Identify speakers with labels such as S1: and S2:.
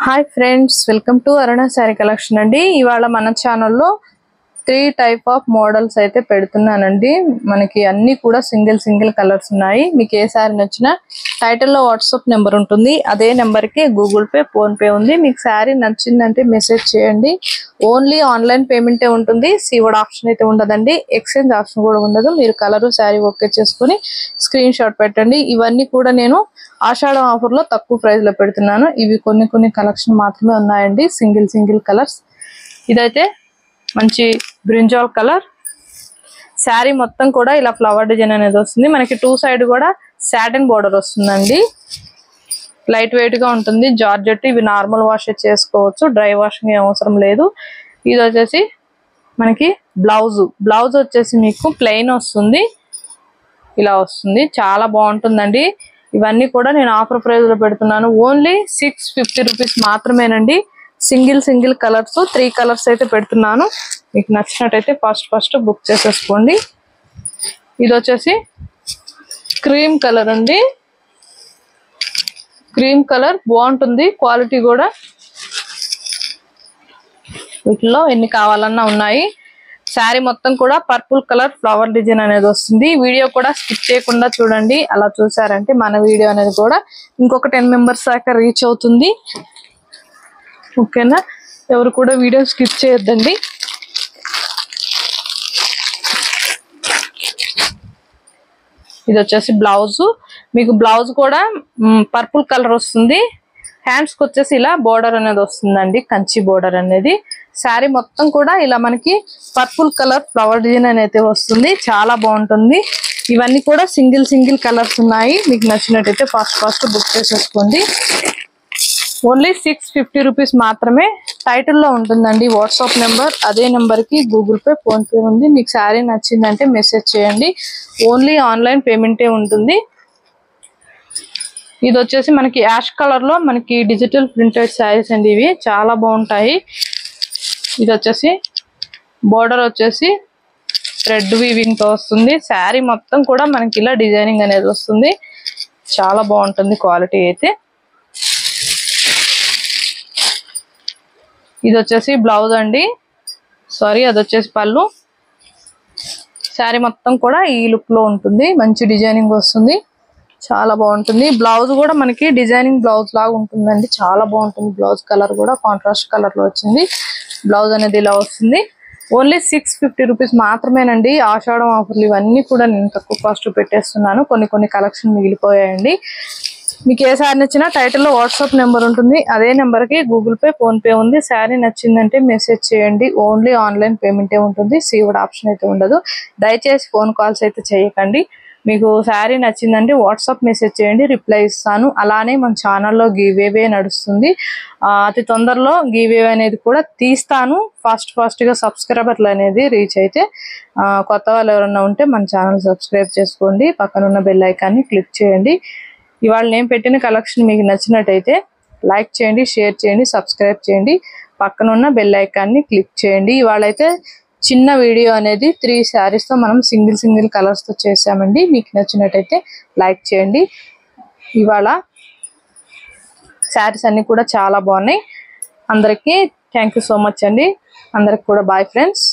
S1: Hi friends, welcome to Aruna sorry collection అండి. ఇవాళ మన ఛానల్లో 3 టైప్ ఆఫ్ మోడల్స్ అయితే పెడుతున్నానండి. మనకి అన్ని కూడా సింగిల్ కలర్స్ ఉన్నాయి. మీకు ఏ సారీ నచ్చినా టైటిల్లో వాట్సాప్ నెంబర్ ఉంటుంది. అదే నెంబర్కి గూగుల్ పే, ఫోన్ పే ఉంది. మీకు సారీ నచ్చిందంటే మెసేజ్ చేయండి. ఓన్లీ ఆన్లైన్ పేమెంటే ఉంటుంది. సీవర్డ్ ఆప్షన్ అయితే ఉండదండి. ఎక్స్చేంజ్ ఆప్షన్ కూడా ఉండదు. మీరు కలరు సారీ ఓకే చేసుకుని స్క్రీన్ షాట్ పెట్టండి. ఇవన్నీ కూడా నేను ఆషాఢం ఆఫర్ లో తక్కువ ప్రైస్ లో పెడుతున్నాను. ఇవి కొన్ని కలెక్షన్ మాత్రమే ఉన్నాయండి. Single colours. ఇదైతే మంచి బ్రింజాల్ కలర్. శారీ మొత్తం కూడా ఇలా ఫ్లవర్ డిజైన్ అనేది వస్తుంది. మనకి 2 సైడ్ కూడా సాటిన్ బోర్డర్ వస్తుందండి. లైట్ వెయిట్ గా ఉంటుంది. జార్జెట్. ఇవి నార్మల్ వాష్ చేసుకోవచ్చు, డ్రై వాషింగ్ అవసరం లేదు. ఇది వచ్చేసి మనకి బ్లౌజ్ వచ్చేసి మీకు ప్లెయిన్ వస్తుంది. ఇలా వస్తుంది. చాలా బాగుంటుందండి. ఇవన్నీ కూడా నేను ఆఫర్ ప్రైస్ లో పెడుతున్నాను. ఓన్లీ 650 రూపీస్ మాత్రమేనండి. సింగిల్ కలర్స్ 3 కలర్స్ అయితే పెడుతున్నాను. మీకు నచ్చినట్టయితే ఫస్ట్ బుక్ చేసేసుకోండి. ఇది వచ్చేసి క్రీమ్ కలర్ అండి. క్రీమ్ కలర్ బాగుంటుంది. క్వాలిటీ కూడా వీటిలో ఎన్ని కావాలన్నా ఉన్నాయి. శారీ మొత్తం కూడా పర్పుల్ కలర్ ఫ్లవర్ డిజైన్ అనేది వస్తుంది. వీడియో కూడా స్కిప్ చేయకుండా చూడండి. అలా చూసారంటే మన వీడియో అనేది కూడా ఇంకొక 10 మెంబర్స్ దాకా రీచ్ అవుతుంది. ఓకేనా? ఎవరు కూడా వీడియో స్కిప్ చేయొద్దండి. ఇది వచ్చేసి బ్లౌజ్. మీకు బ్లౌజ్ కూడా పర్పుల్ కలర్ వస్తుంది. హ్యాండ్స్ కి వచ్చేసి ఇలా బోర్డర్ అనేది వస్తుందండి, కంచి బోర్డర్ అనేది. శారీ మొత్తం కూడా ఇలా మనకి పర్పుల్ కలర్ ఫ్లవర్ డిజైన్ అనేది వస్తుంది. చాలా బాగుంటుంది. ఇవన్నీ కూడా సింగిల్ కలర్స్ ఉన్నాయి. మీకు నచ్చినట్టయితే ఫస్ట్ బుక్ చేసేసుకోండి. ఓన్లీ 650 రూపీస్ మాత్రమే. టైటిల్లో ఉంటుందండి వాట్సాప్ నెంబర్. అదే నెంబర్కి గూగుల్ పే, ఫోన్ పే ఉంది. మీకు శారీ నచ్చిందంటే మెసేజ్ చేయండి. ఓన్లీ ఆన్లైన్ పేమెంటే ఉంటుంది. ఇది వచ్చేసి మనకి యాష్ కలర్ లో మనకి డిజిటల్ ప్రింటెడ్ శారీస్ అండి. ఇవి చాలా బాగుంటాయి. ఇది వచ్చేసి బోర్డర్ వచ్చేసి థ్రెడ్ వీవింగ్ తో వస్తుంది. శారీ మొత్తం కూడా మనకి ఇలా డిజైనింగ్ అనేది వస్తుంది. చాలా బాగుంటుంది క్వాలిటీ అయితే. ఇది వచ్చేసి బ్లౌజ్ అండి. అది వచ్చేసి పళ్ళు. శారీ మొత్తం కూడా ఈ లుక్ లో ఉంటుంది. మంచి డిజైనింగ్ వస్తుంది. చాలా బాగుంటుంది. బ్లౌజ్ కూడా మనకి డిజైనింగ్ బ్లౌజ్ లాగా ఉంటుందండి. చాలా బాగుంటుంది. బ్లౌజ్ కలర్ కూడా కాంట్రాస్ట్ కలర్ లో వచ్చింది. బ్లౌజ్ అనేది ఇలా వస్తుంది. ఓన్లీ 650 రూపీస్ మాత్రమేనండి. ఆషాఢం ఆఫర్లు ఇవన్నీ కూడా నేను తక్కువ కాస్ట్ పెట్టేస్తున్నాను. కొన్ని కలెక్షన్ మిగిలిపోయాయండి. మీకు ఏ శారీ నచ్చినా టైటిల్లో వాట్సాప్ నెంబర్ ఉంటుంది. అదే నెంబర్కి గూగుల్ పే, ఫోన్ పే ఉంది. శారీ నచ్చిందంటే మెసేజ్ చేయండి. ఓన్లీ ఆన్లైన్ పేమెంటే ఉంటుంది. సీవర్డ్ ఆప్షన్ అయితే ఉండదు. దయచేసి ఫోన్ కాల్స్ అయితే చేయకండి. మీకు శారీ నచ్చిందంటే వాట్సాప్ మెసేజ్ చేయండి, రిప్లై ఇస్తాను. అలానే మన ఛానల్లో గివేవే నడుస్తుంది. అతి తొందరలో గివేవే అనేది కూడా తీస్తాను. ఫాస్ట్ గా సబ్స్క్రైబర్లు అనేది రీచ్ అయితే కొత్త వాళ్ళు ఎవరన్నా ఉంటే మన ఛానల్ సబ్స్క్రైబ్ చేసుకోండి. పక్కనున్న బెల్ ఐకాన్ని క్లిక్ చేయండి. ఇవాళ నేను పెట్టిన కలెక్షన్ మీకు నచ్చినట్టయితే లైక్ చేయండి, షేర్ చేయండి, సబ్స్క్రైబ్ చేయండి. పక్కనున్న బెల్ ఐకాన్ని క్లిక్ చేయండి. ఇవాళ అయితే చిన్న వీడియో అనేది 3 శారీస్ తో మనం సింగిల్ కలర్స్ తో చేసామండి. మీకు నచ్చినట్టయితే లైక్ చేయండి. ఇవాళ శారీస్ అన్ని కూడా చాలా బాగున్నాయి. అందరికీ థ్యాంక్ యూ సో మచ్ అండి. అందరికి కూడా బాయ్ ఫ్రెండ్స్.